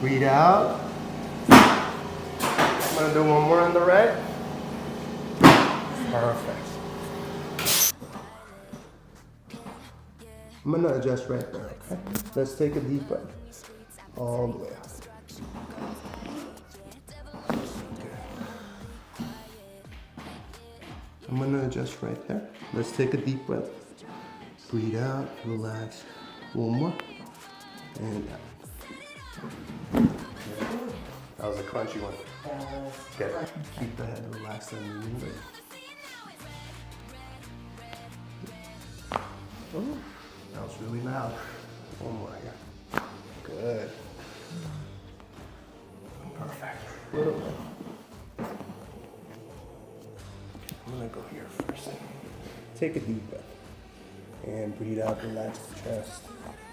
Breathe out. I'm gonna do one more on the right. Perfect. I'm gonna adjust right there, okay? Let's take a deep breath. All the way out. I'm gonna adjust right there. Let's take a deep breath. Breathe out, relax. One more. And out. That was a crunchy one. Okay. Keep the head relaxed and move it. Oh, that was really loud. One more here. Good. Perfect. Little bit. I'm gonna go here first. Take a deep breath. And breathe out, relax the chest.